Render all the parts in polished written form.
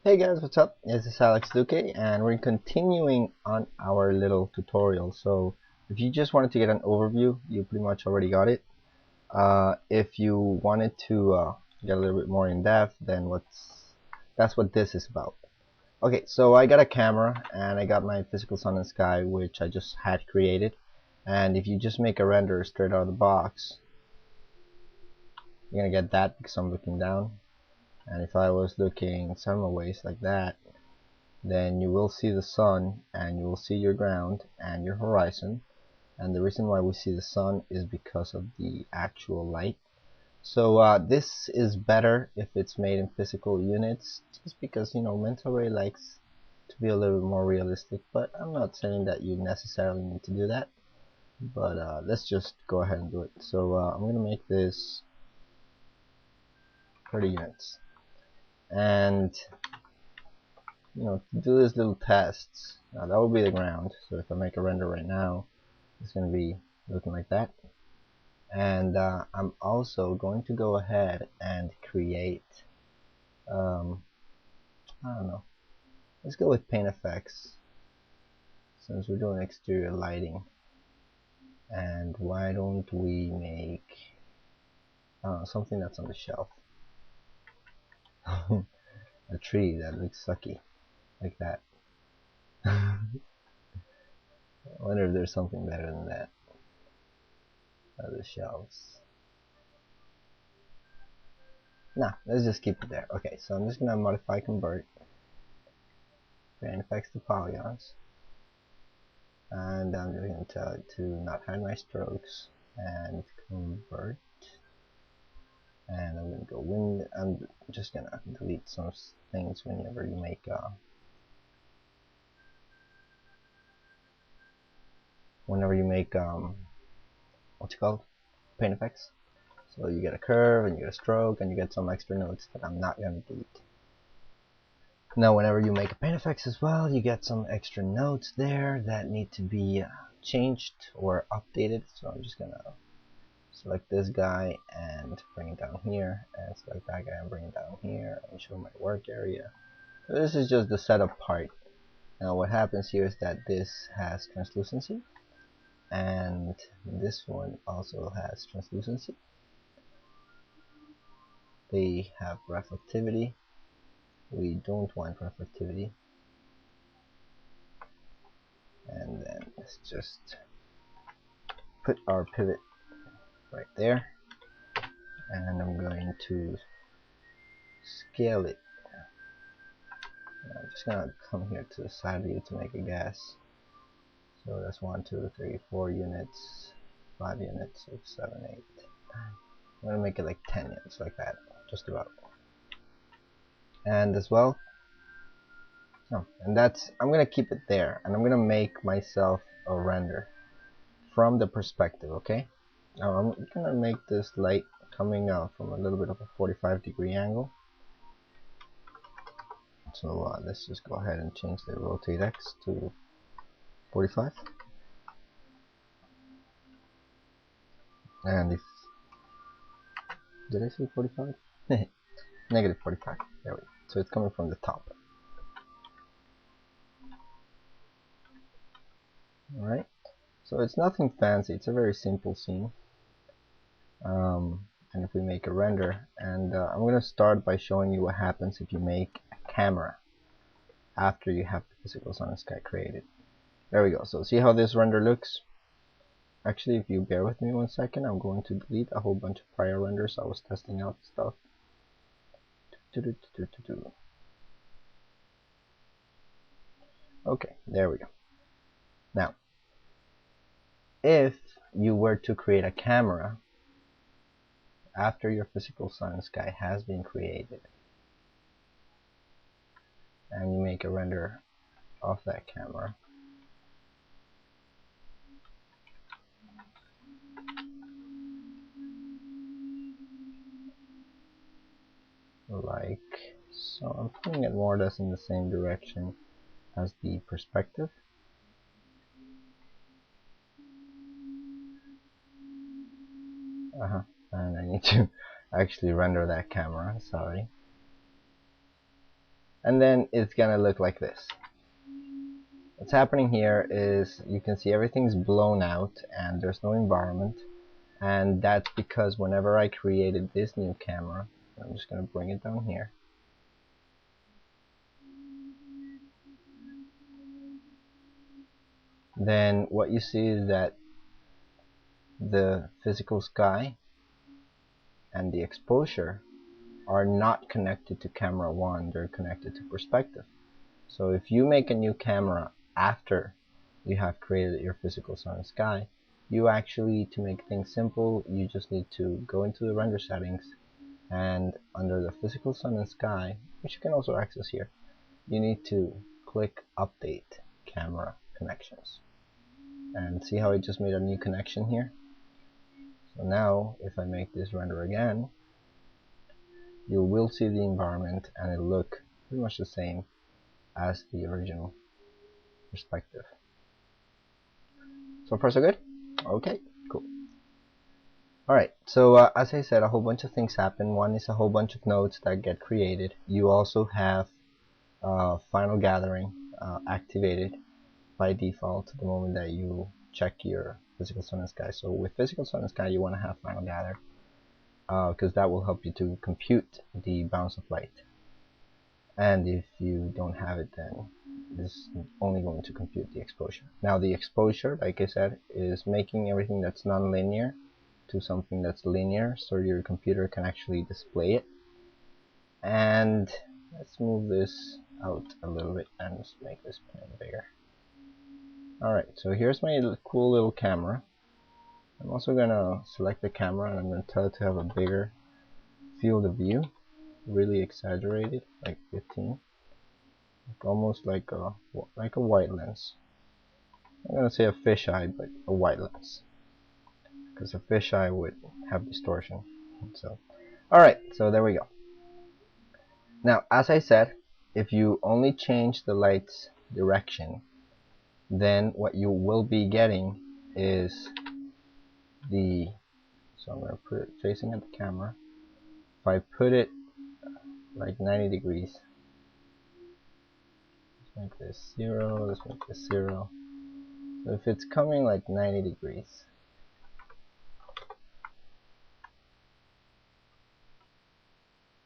Hey guys, what's up? This is Alex Duque and we're continuing on our little tutorial. So if you just wanted to get an overview, you pretty much already got it. If you wanted to get a little bit more in depth, then that's what this is about. Okay, so I got a camera and I got my physical sun and sky, which I just had created. And if you just make a render straight out of the box, you're gonna get that because I'm looking down. And if I was looking sideways like that, then you will see the sun and you will see your ground and your horizon. And the reason why we see the sun is because of the actual light. So this is better if it's made in physical units, just because, you know, mental ray likes to be a little bit more realistic, but I'm not saying that you necessarily need to do that. But let's just go ahead and do it. So I'm gonna make this 30 units, and you know, to do these little tests, that will be the ground. So if I make a render right now, it's going to be looking like that. And I'm also going to go ahead and create, I don't know, let's go with paint effects since we're doing exterior lighting. And why don't we make something that's on the shelf? A tree that looks sucky, like that. I wonder if there's something better than that. Other shelves. Nah, let's just keep it there. Okay, so I'm just gonna modify convert paint effects to polygons, and I'm just gonna tell it to not hide my strokes and convert. And I'm gonna go wind. I'm just gonna delete some things whenever you make what's it called, paint effects. So you get a curve and you get a stroke and you get some extra nodes that I'm not gonna delete. Now whenever you make a paint effects as well, you get some extra nodes there that need to be changed or updated. So I'm just gonna select this guy and bring it down here, and select that guy and bring it down here, and show my work area. So this is just the setup part. Now what happens here is that this has translucency, and this one also has translucency. They have reflectivity. We don't want reflectivity. And then let's just put our pivot right there, and I'm going to scale it. I'm just gonna come here to the side view to make a guess. So that's 1, 2, 3, 4 units, 5 units, 6, 7, 8. I'm gonna make it like 10 units, like that, just about. And as well, and that's, I'm gonna keep it there, and I'm gonna make myself a render from the perspective. Okay. Now I'm gonna make this light coming out from a little bit of a 45-degree angle. So let's just go ahead and change the rotate X to 45. And if, did I say 45? Negative 45. There we go. So it's coming from the top. Alright. So it's nothing fancy. It's a very simple scene. And if we make a render, and I'm going to start by showing you what happens if you make a camera after you have the physical sun and sky created. There we go. So see how this render looks? Actually, if you bear with me 1 second, I'm going to delete a whole bunch of prior renders. I was testing out stuff. Okay, there we go. Now, if you were to create a camera after your physical sun and sky has been created, and you make a render of that camera, like so, I'm putting it more or less in the same direction as the perspective. And I need to actually render that camera, sorry. and then it's gonna look like this. What's happening here is you can see everything's blown out and there's no environment, and that's because whenever I created this new camera, I'm just gonna bring it down here. Then what you see is that the physical sky and the exposure are not connected to camera 1, they're connected to perspective. So if you make a new camera after you have created your physical sun and sky, you actually, to make things simple, you just need to go into the render settings, and under the physical sun and sky, which you can also access here, you need to click update camera connections, and see how I just made a new connection here. So now if I make this render again, you will see the environment and it'll look pretty much the same as the original perspective. So far so good? Okay, cool. Alright, so as I said, a whole bunch of things happen. One is a whole bunch of nodes that get created. You also have final gathering activated by default the moment that you check your physical sun and sky. So with physical sun and sky, you want to have final gather because that will help you to compute the bounce of light. And if you don't have it, then it's only going to compute the exposure. Now the exposure, like I said, is making everything that's non-linear to something that's linear, so your computer can actually display it. And let's move this out a little bit and just make this plane bigger. Alright, so here's my cool little camera. I'm also gonna select the camera and I'm gonna tell it to have a bigger field of view, really exaggerated, like 15, like almost like a wide lens. I'm gonna say a fisheye, but a wide lens, because a fisheye would have distortion. So, alright, so there we go. Now, as I said, if you only change the light's direction, then what you will be getting is the, so I'm going to put it facing at the camera. If I put it like 90 degrees, let's make this 0, let's make this 0. So if it's coming like 90 degrees,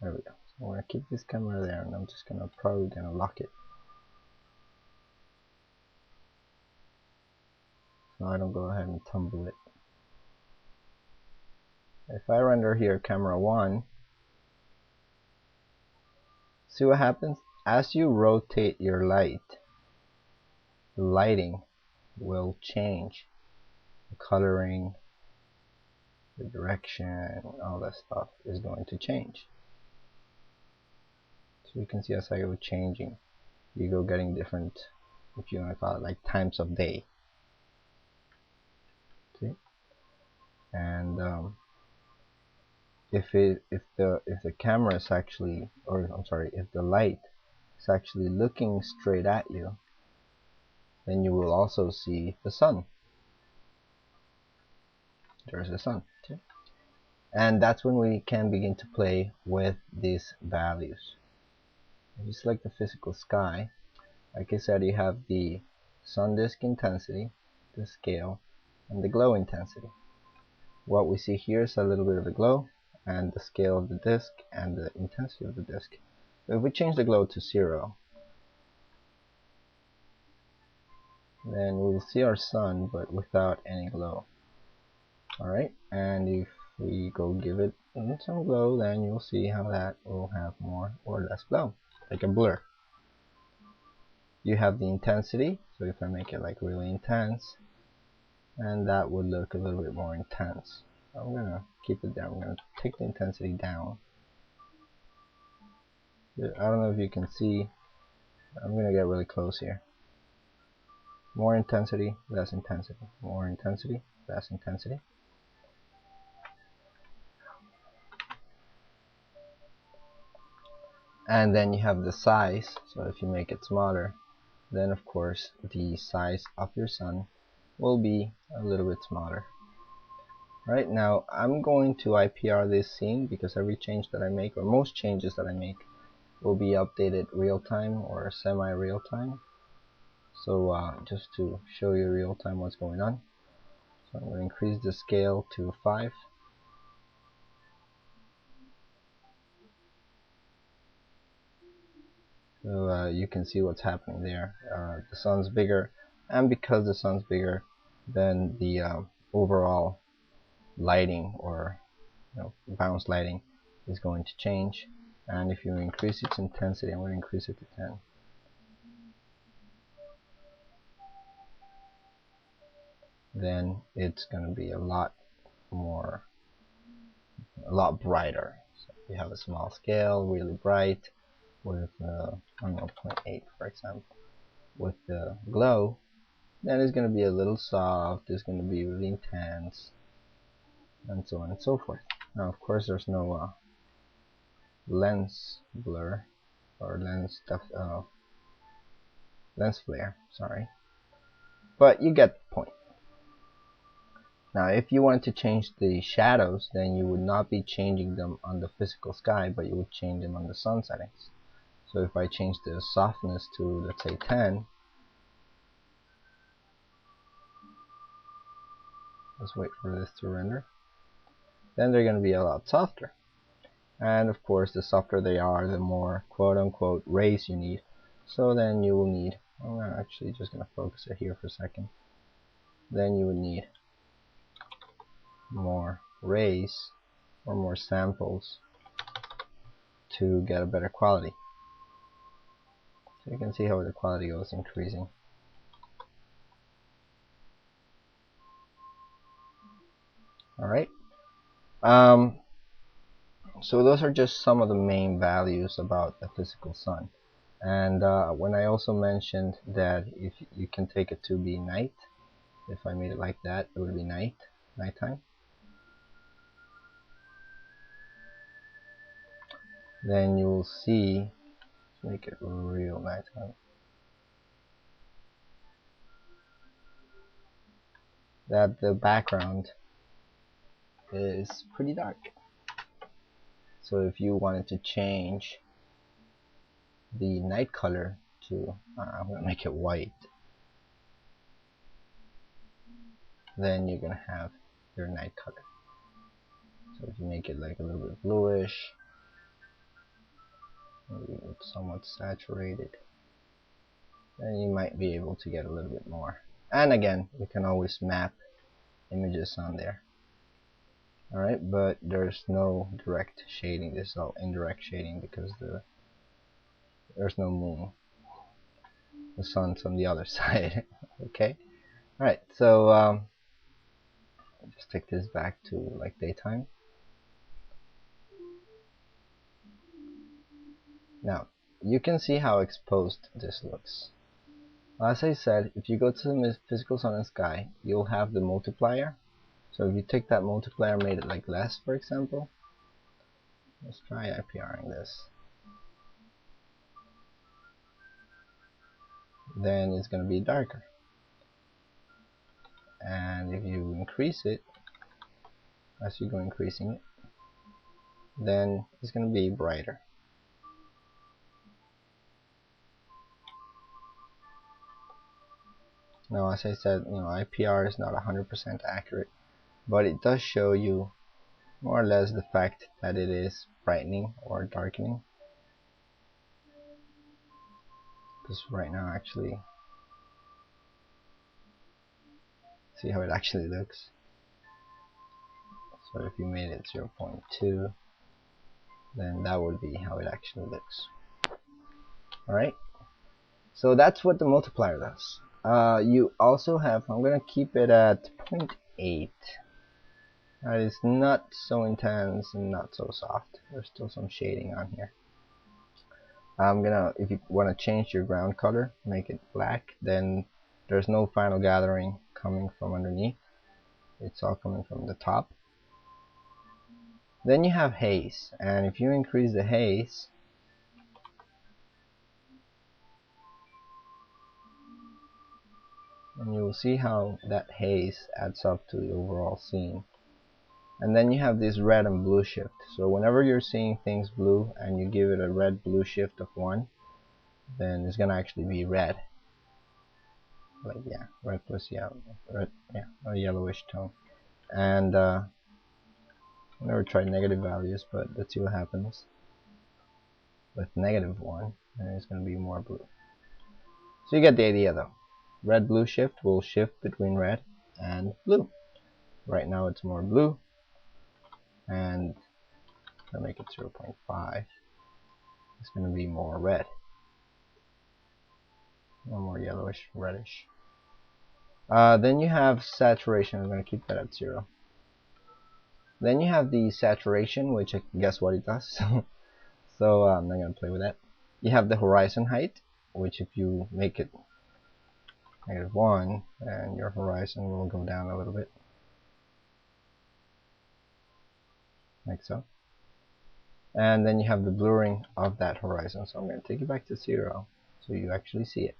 there we go. So I'm going to keep this camera there, and I'm just probably gonna lock it, so I don't go ahead and tumble it. If I render here camera 1, see what happens? As you rotate your light, the lighting will change. The coloring, the direction, all that stuff is going to change. So you can see as I go changing, you go getting different, if you want to call it, like times of day. See? And if the camera is actually, or I'm sorry, if the light is actually looking straight at you, then you will also see the sun. There's the sun. See? And that's when we can begin to play with these values. If you select the physical sky, like I said, you have the sun disk intensity, the scale, and the glow intensity. What we see here is a little bit of the glow, and the scale of the disk, and the intensity of the disk. If we change the glow to 0, then we'll see our sun, but without any glow. Alright, and if we go give it some glow, then you'll see how that will have more or less glow, like a blur. You have the intensity, so if I make it like really intense, and that would look a little bit more intense. I'm gonna keep it there. I'm gonna take the intensity down. I don't know if you can see, I'm gonna get really close here. More intensity, less intensity. More intensity, less intensity. And then you have the size, so if you make it smaller, then of course the size of your sun will be a little bit smaller. Right now I'm going to IPR this scene, because every change that I make, or most changes that I make, will be updated real time or semi real time. So just to show you real time what's going on, so I'm going to increase the scale to 5. So you can see what's happening there. The sun's bigger, and because the sun's bigger, then the overall lighting, or bounce lighting, is going to change. And if you increase its intensity, I'm going to increase it to 10. Then it's going to be a lot brighter. So if you have a small scale, really bright, with I don't know, 0.8 for example, with the glow, then it's going to be a little soft, it's going to be really intense, and so on and so forth. Now of course there's no lens blur or lens flare, sorry, but you get the point. Now if you wanted to change the shadows, then you would not be changing them on the physical sky, but you would change them on the sun settings. So if I change the softness to, let's say, 10, let's wait for this to render, then they're going to be a lot softer. And of course, the softer they are, the more quote-unquote rays you need. So then you will need, I'm actually just going to focus it here for a second, then you would need more rays or more samples to get a better quality. So you can see how the quality goes increasing. Alright, so those are just some of the main values about the physical sun. And when I also mentioned that if you can take it to be night, if I made it like that, it would be nighttime. Then you will see, let's make it real nighttime, that the background is pretty dark. So if you wanted to change the night color to, I'm going to make it white, then you're going to have your night color. So if you make it like a little bit bluish, maybe it's somewhat saturated, then you might be able to get a little bit more. And again, you can always map images on there. Alright, but there's no direct shading. This is all indirect shading because there's no moon. The sun's on the other side. Okay. Alright, so just take this back to like daytime. Now you can see how exposed this looks. As I said, if you go to the physical sun and sky, you'll have the multiplier. So if you take that multiplier, made it like less, for example, let's try IPRing this, then it's going to be darker. And if you increase it, as you go increasing it, then it's going to be brighter. Now as I said, IPR is not 100% accurate, but it does show you more or less the fact that it is brightening or darkening. Because right now, actually, see how it actually looks. So if you made it 0.2, then that would be how it actually looks. Alright, so that's what the multiplier does. You also have, I'm going to keep it at 0.8. That is not so intense and not so soft. There's still some shading on here. If you want to change your ground color, make it black, then there's no final gathering coming from underneath. It's all coming from the top. Then you have haze, and if you increase the haze, and you will see how that haze adds up to the overall scene. And then you have this red and blue shift. So whenever you're seeing things blue and you give it a red blue shift of 1, then it's gonna actually be red. Like, yeah, red plus yellow, red, yeah, a yellowish tone. And I never tried negative values, but let's see what happens with -1, and it's gonna be more blue. So you get the idea though. Red blue shift will shift between red and blue. Right now it's more blue, and I'll make it 0.5. It's going to be more red, or more yellowish, reddish. Then you have saturation. I'm going to keep that at 0. Then you have the saturation, which guess what it does. So I'm not going to play with that. You have the horizon height, which if you make it -1, then your horizon will go down a little bit, like so. And then you have the blurring of that horizon. So I'm going to take it back to 0 so you actually see it.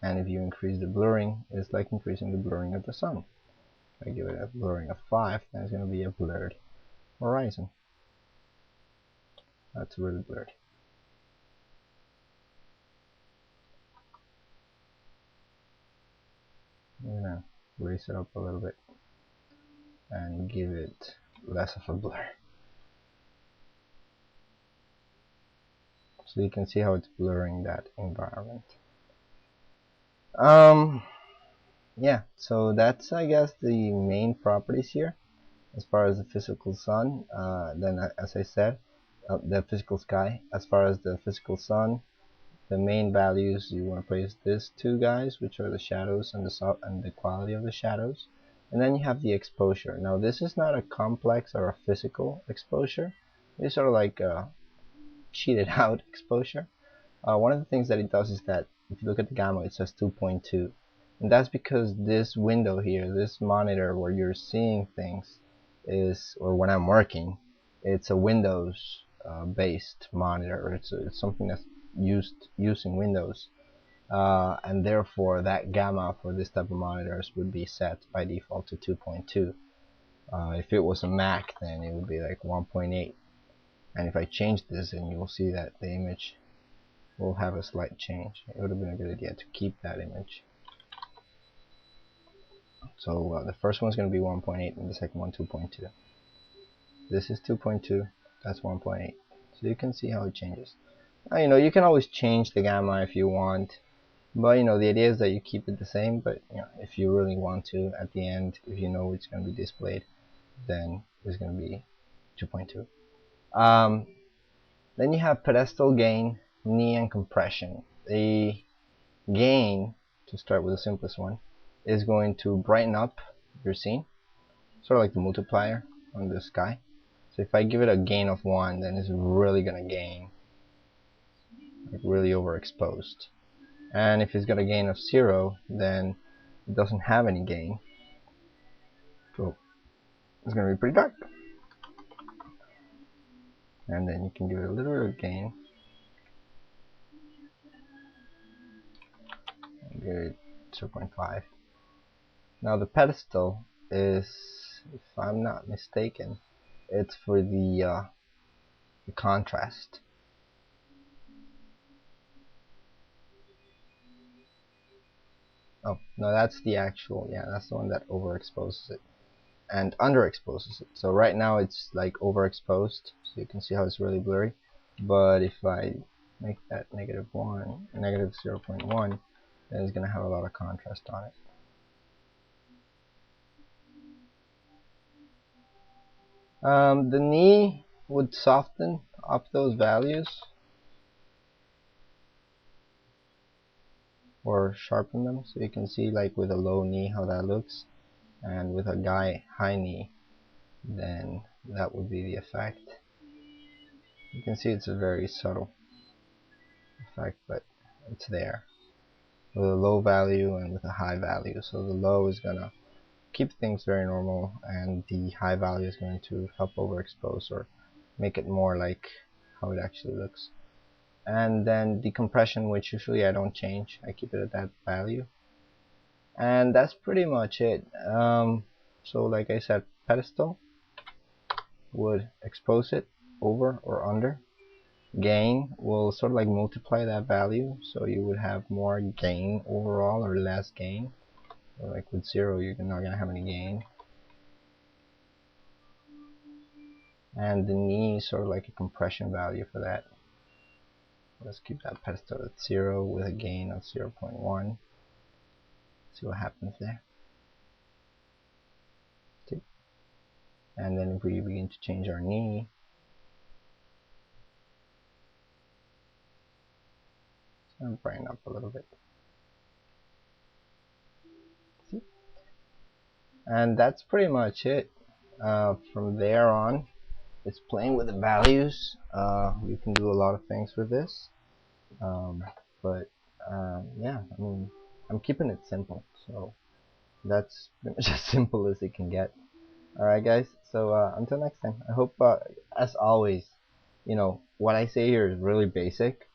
And if you increase the blurring, it's like increasing the blurring of the sun. If I give it a blurring of 5, then it's going to be a blurred horizon. That's really blurred. I'm going to raise it up a little bit and give it less of a blur. So you can see how it's blurring that environment. Yeah, so that's, I guess, the main properties here as far as the physical sun. Then as I said, the physical sky. As far as the physical sun, the main values you want to place these two guys, which are the shadows and the quality of the shadows. And then you have the exposure. Now this is not a complex or a physical exposure. It's sort of like a cheated out exposure. One of the things that it does is that if you look at the gamma, it says 2.2, and that's because this window here, this monitor where you're seeing things, is, or when I'm working, it's a Windows based monitor. It's something that's using Windows, and therefore that gamma for this type of monitors would be set by default to 2.2. If it was a Mac, then it would be like 1.8. And if I change this, then you will see that the image will have a slight change. It would have been a good idea to keep that image. So the first one's going to be 1.8 and the second one 2.2. This is 2.2, that's 1.8. So you can see how it changes. Now, you can always change the gamma if you want, but the idea is that you keep it the same. But if you really want to, at the end, if you know it's going to be displayed, then it's going to be 2.2. Then you have pedestal gain, knee, and compression. The gain, to start with the simplest one, is going to brighten up your scene, sort of like the multiplier on the sky. So if I give it a gain of 1, then it's really gonna gain, like really overexposed. And if it's got a gain of 0, then it doesn't have any gain, so it's gonna be pretty dark. And then you can give it a little bit of gain, and give it 0.5. Now the pedestal is, if I'm not mistaken, it's for the contrast. Oh, no, that's the actual, yeah, that's the one that overexposes it and underexposes it. So right now it's like overexposed, so you can see how it's really blurry. But if I make that -1, negative 0.1, then it's going to have a lot of contrast on it. The knee would soften up those values, or sharpen them, so you can see like with a low knee how that looks, and with a high knee, then that would be the effect. You can see it's a very subtle effect, but it's there with a low value and with a high value. So the low is gonna keep things very normal, and the high value is going to help overexpose or make it more like how it actually looks. And then the compression, which usually I don't change, I keep it at that value, and that's pretty much it. So like I said, pedestal, would expose it over or under. Gain will sort of like multiply that value, so you would have more gain overall or less gain. Or like with 0, you're not going to have any gain. And the knee is sort of like a compression value for that. Let's keep that pedestal at 0 with a gain of 0.1. See what happens there. Okay. And then if we begin to change our knee, it's going to brighten up a little bit. See? And that's pretty much it. From there on, it's playing with the values. You can do a lot of things with this. But yeah, I mean, I'm keeping it simple. So that's pretty much as simple as it can get. Alright guys, so until next time, I hope, as always, you know, what I say here is really basic,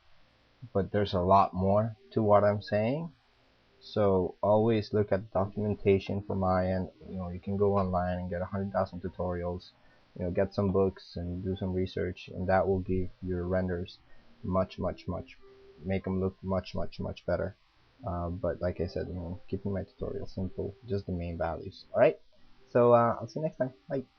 but there's a lot more to what I'm saying. So always look at the documentation from my end. You know, you can go online and get 100,000 tutorials, you know, get some books and do some research, and that will give your renders much, make them look much better. But like I said, you know, keeping my tutorial simple, just the main values. Alright, so I'll see you next time. Bye.